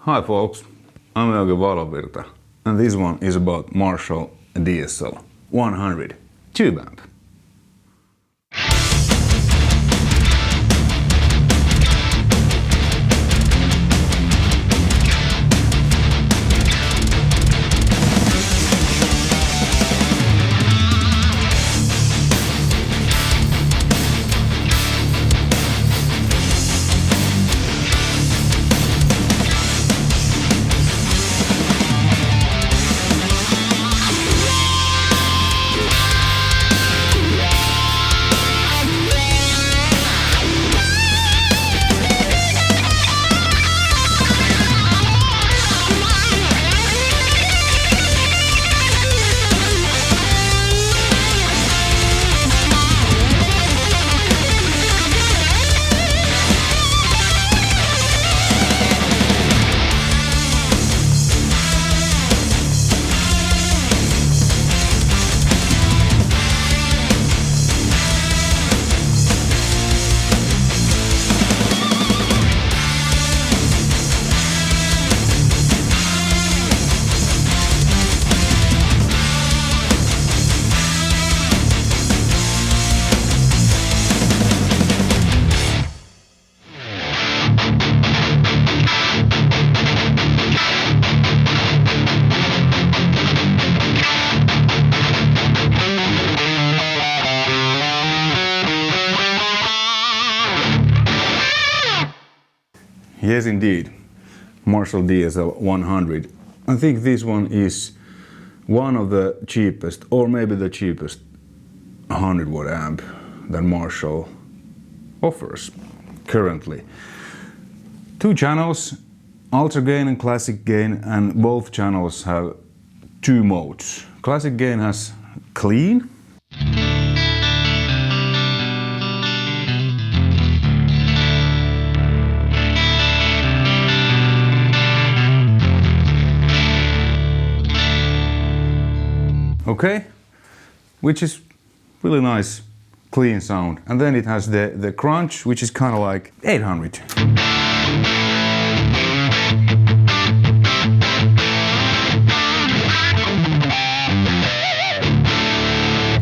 Hi folks, I'm Euge Valovirta, and this one is about Marshall DSL 100 tube amp. Yes, indeed, Marshall DSL 100. I think this one is one of the cheapest, or maybe the cheapest 100 watt amp that Marshall offers currently. Two channels, ultra gain and classic gain, and both channels have two modes. Classic gain has clean, okay, which is really nice, clean sound. And then it has the crunch, which is kind of like 800.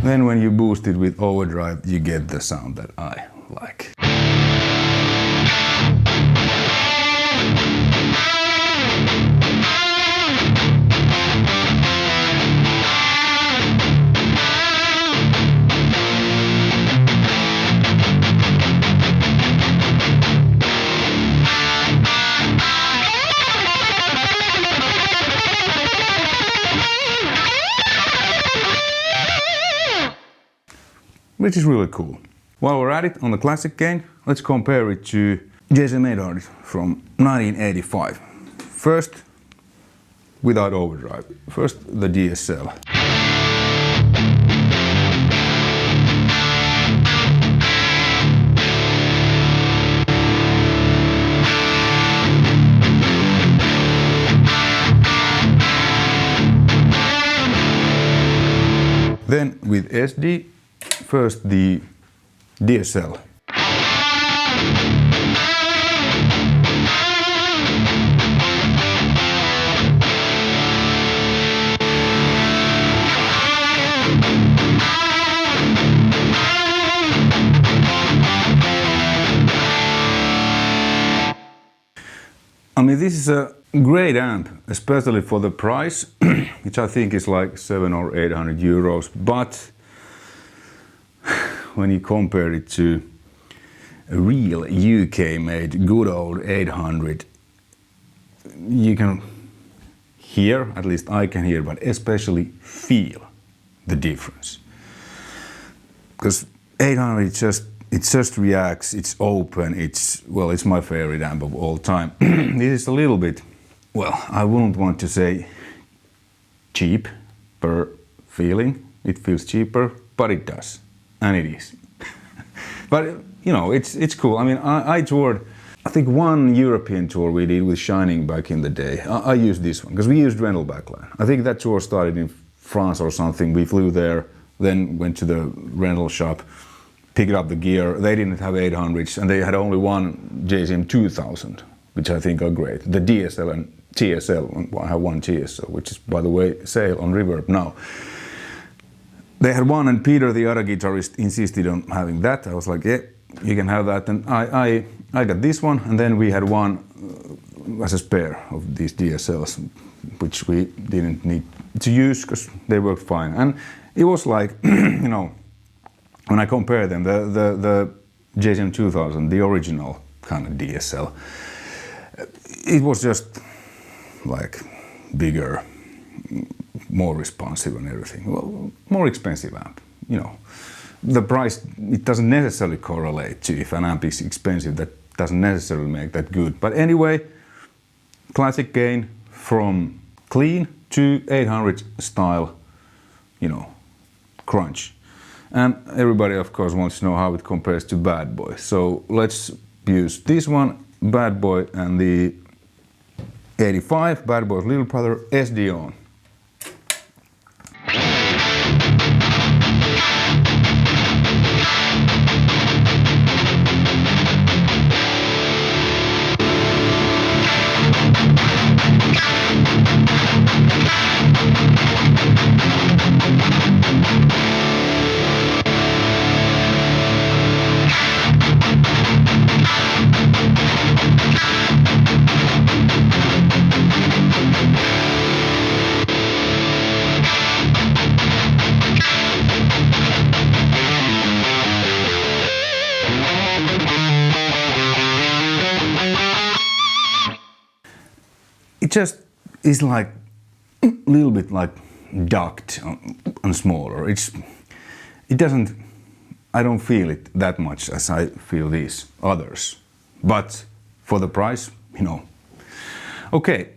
Then when you boost it with overdrive, you get the sound that I like. Which is really cool. While we're at it, on the classic gain, let's compare it to DSL100 from 1985. First, without overdrive. First, the DSL. Then with SD, first the DSL. I mean, this is a great amp, especially for the price, which I think is like 700 or 800 euros, but when you compare it to a real UK-made good old 800, you can hear, at least I can hear, but especially feel the difference. Because 800 it just reacts, it's open, it's my favorite amp of all time. This is a little bit, well, I wouldn't want to say cheap per feeling. It feels cheaper, but it does. And it is. But, you know, it's cool. I mean, I toured, I think one European tour we did with Shining back in the day. I used this one, because we used rental backline. I think that tour started in France or something. We flew there, then went to the rental shop, picked up the gear. They didn't have 800s, and they had only one JSM 2000. which I think are great. The DSL and TSL, I have one TSL, which is, by the way, sale on Reverb now. They had one, and Peter, the other guitarist, insisted on having that. I was like, yeah, you can have that. And I got this one, and then we had one as a spare of these DSLs, which we didn't need to use because they worked fine. And it was like, you know, when I compare them, the JCM 2000, the original kind of DSL, it was just like bigger, more responsive and everything. Well, more expensive amp, you know. The price, it doesn't necessarily correlate to if an amp is expensive, that doesn't necessarily make that good. But anyway, classic gain from clean to 800 style, you know, crunch. And everybody, of course, wants to know how it compares to Bad Boy. So let's use this one, Bad Boy, and the 85, Bad Boy's little brother, SD on. It just is like a little bit like ducked and smaller. It doesn't, I don't feel it that much as I feel these others. But for the price, you know. Okay,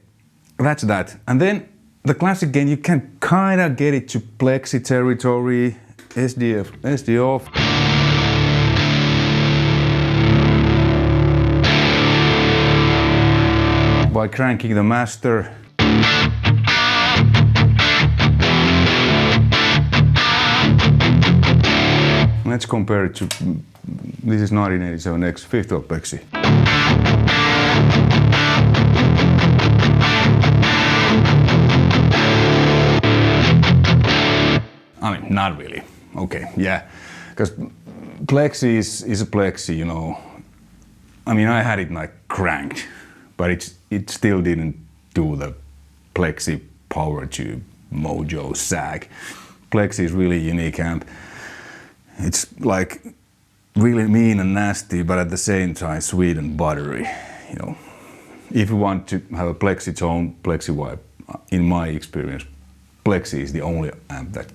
that's that. And then the classic gain, you can kind of get it to Plexi territory, SD off. By cranking the master. Let's compare it to, this is 1987X 5th of Plexi. I mean, not really. Okay, yeah, because Plexi is a Plexi, you know. I mean, I had it like cranked, but it still didn't do the Plexi power tube mojo sag. Plexi is really unique amp. It's like really mean and nasty, but at the same time sweet and buttery. You know, if you want to have a Plexi tone, Plexi vibe, in my experience, Plexi is the only amp that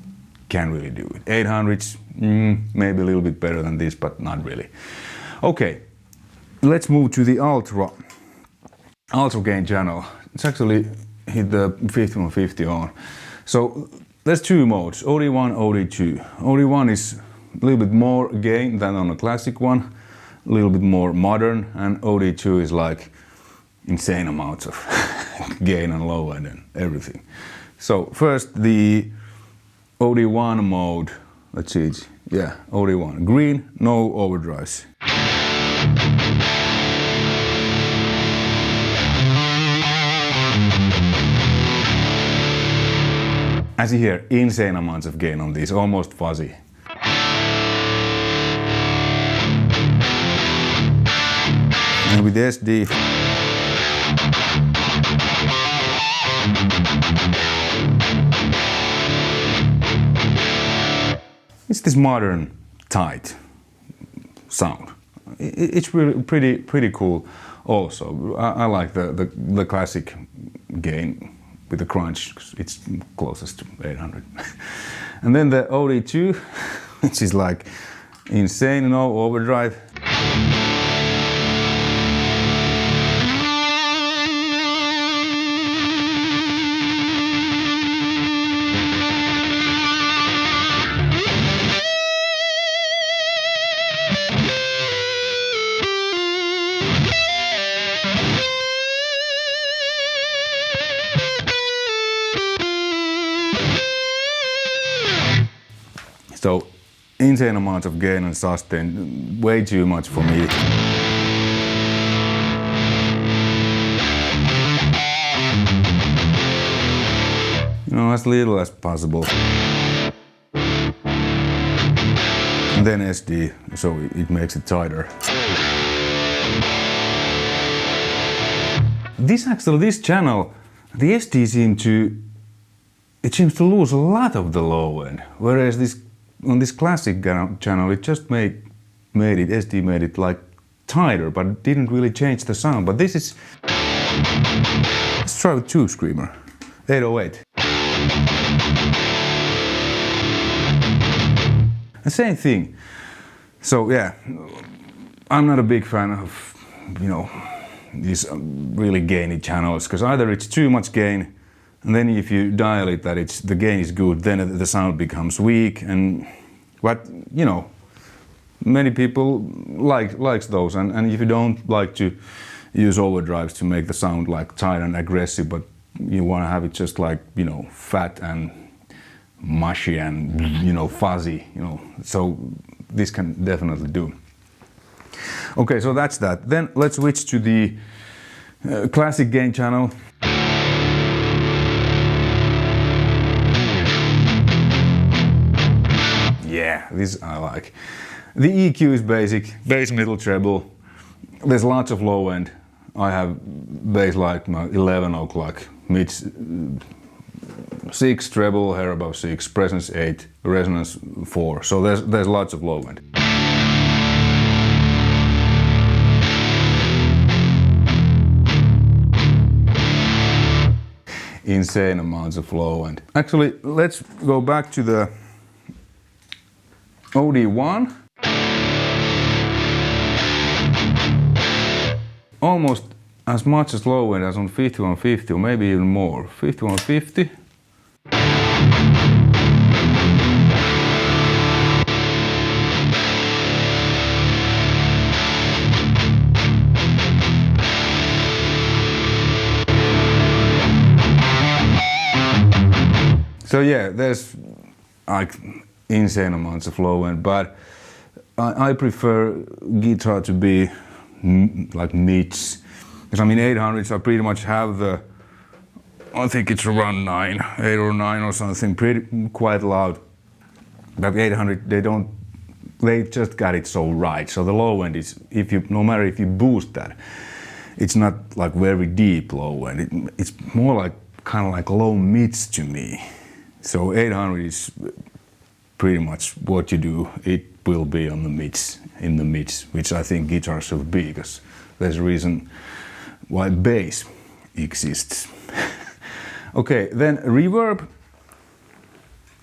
can really do it. 800s, maybe a little bit better than this, but not really. Okay, let's move to the Ultra gain channel. It's actually hit the 5150 on. So there's two modes, OD1, OD2. OD1 is a little bit more gain than on a classic one, a little bit more modern, and OD2 is like insane amounts of gain and low end and everything. So first the OD1 mode, let's see, yeah, OD1, green, no overdrives. As you hear, insane amounts of gain on these, almost fuzzy. And with SD, it's this modern, tight sound. It's really pretty cool. Also, I like the classic gain with the crunch. It's closest to 800. And then the OD2, which is like insane, no overdrive. So insane amounts of gain and sustain, way too much for me. as little as possible. And then SD, so it makes it tighter. This channel, the SD seems to lose a lot of the low end, whereas on this classic channel it just SD made it like tighter, but it didn't really change the sound. But this is, let's try with 2 screamer, 808. The same thing. So yeah, I'm not a big fan of, these really gainy channels, because either it's too much gain, and then if you dial it that the gain is good, then the sound becomes weak. But many people likes those, and if you don't like to use overdrives to make the sound like tight and aggressive, but you want to have it just like fat and mushy and fuzzy, so this can definitely do. Okay, so that's that. Then let's switch to the classic gain channel. Yeah, this I like. The EQ is basic, bass, middle, treble. There's lots of low end. I have bass like 11 o'clock, mids 6, treble, hair above 6, presence 8, resonance 4. So there's lots of low end. Insane amounts of low end. Actually, let's go back to the OD1. Almost as much as low end as on 5150, or maybe even more. 5150. So yeah, there's like insane amounts of low end, but I prefer guitar to be like mids, because 800s I pretty much have I think it's around 9, 8 or 9 or something, quite loud. But 800 they just got it so right. So the low end is, no matter if you boost that, it's not like very deep low end. It's more like kind of like low mids to me. So 800 is pretty much what you do. It will be on the mids, in the mids, which I think guitars should be, because there's a reason why bass exists. Okay, then reverb.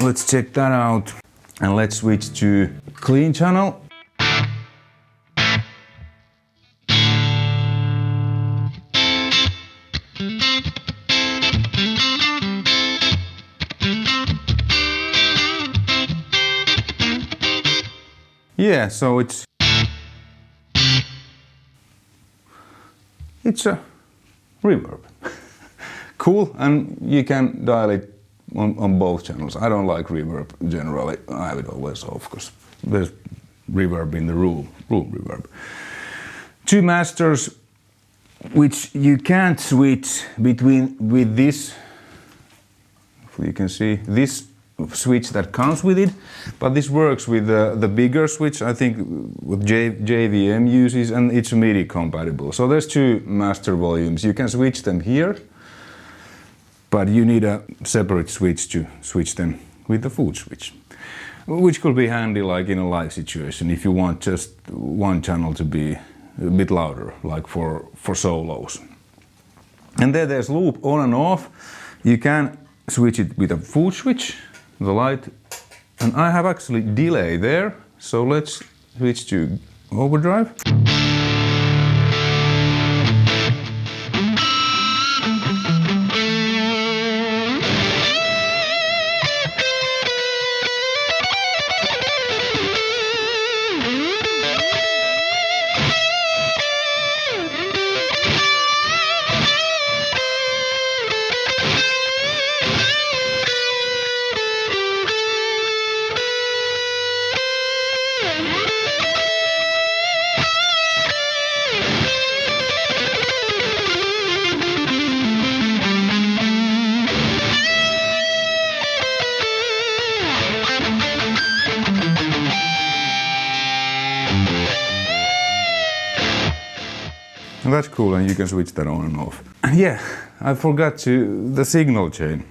Let's check that out, and let's switch to clean channel. Yeah, so it's a reverb. Cool, and you can dial it on both channels. I don't like reverb generally. I have it always off because there's reverb in the room reverb. 2 masters, which you can't switch between with this. If you can see this switch that comes with it, but this works with the bigger switch, I think, with JVM uses, and it's MIDI compatible. So there's 2 master volumes. You can switch them here, but you need a separate switch to switch them with the Footswitch, which could be handy like in a live situation if you want just one channel to be a bit louder, like for solos. And then there's loop on and off. You can switch it with a Footswitch, the light, and I have actually delay there, so let's switch to overdrive. And that's cool, and you can switch that on and off. And yeah, I forgot the signal chain.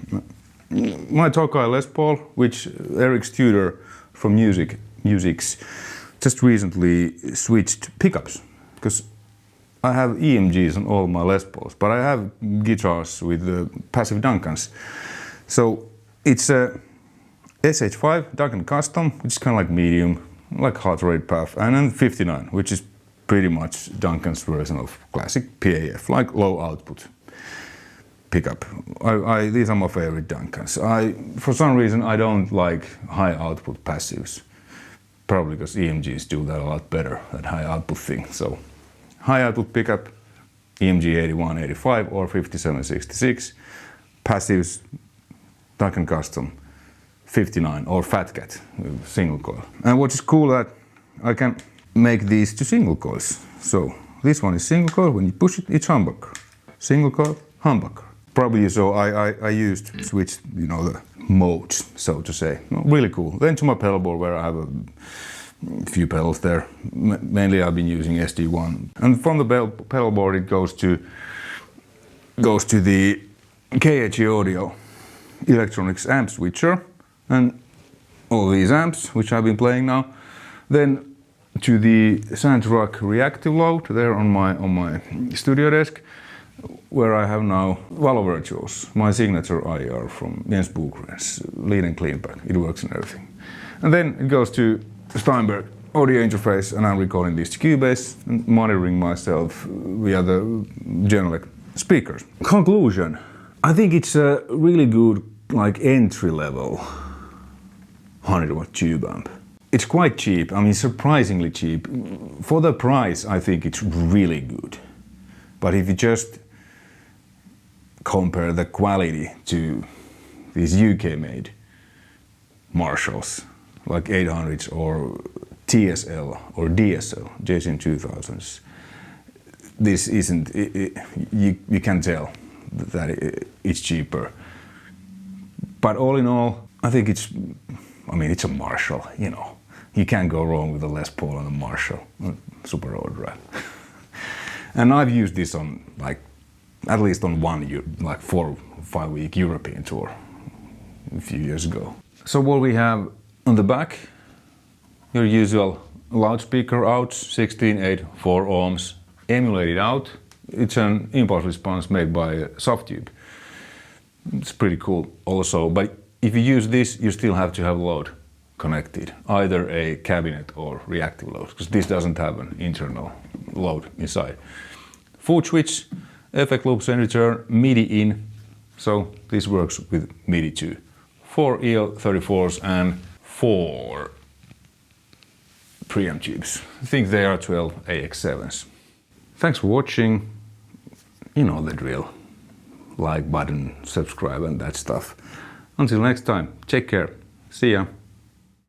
My Tokai Les Paul, which Eric's tutor from Musics just recently switched pickups, because I have EMGs on all my Les Pauls, but I have guitars with passive Duncans. So it's a SH5 Duncan Custom, which is kind of like medium, like heart rate path, and then 59, which is pretty much Duncan's version of classic PAF, like low output pickup. These are my favorite Duncans. For some reason, I don't like high output passives. Probably because EMGs do that a lot better, that high output thing. So high output pickup, EMG 81, 85 or 57, 66. Passives, Duncan Custom 59 or Fat Cat, single coil. And what is cool that I can make these to single coils. So this one is single coil, when you push it, it's humbucker. Single coil, humbucker. Probably so I switched, the modes, so to say. Really cool. Then to my pedal board, where I have a few pedals there. Mainly I've been using SD1. And from the pedal board it goes to the KHE Audio electronics amp switcher and all these amps, which I've been playing now. Then to the Sandrock reactive load there on my studio desk, where I have now Valovirta, my signature IR from Jens Bogren's lead and clean pack. It works and everything. And then it goes to Steinberg audio interface, and I'm recording this to Cubase and monitoring myself via the Genelec speakers. Conclusion. I think it's a really good entry level 100-watt tube amp. It's quite cheap, surprisingly cheap. For the price, I think it's really good. But if you just compare the quality to these UK-made Marshalls, like 800s or TSL or DSL, JCM 2000s, this isn't, you can tell that it's cheaper. But all in all, I think it's a Marshall, You can't go wrong with a Les Paul and a Marshall, super overdrive. And I've used this on at least on one 4 or 5 week European tour a few years ago. So what we have on the back, your usual loudspeaker out, 16.8, 4 ohms, emulated out. It's an impulse response made by Softube. It's pretty cool also, but if you use this, you still have to have load connected, either a cabinet or reactive load, because this doesn't have an internal load inside. Footswitch, effect loops and return, MIDI in, so this works with MIDI too. 4 EL34s and 4 preamp tubes. I think they are 12 AX7s. Thanks for watching. You know the drill. Like button, subscribe and that stuff. Until next time, take care. See ya.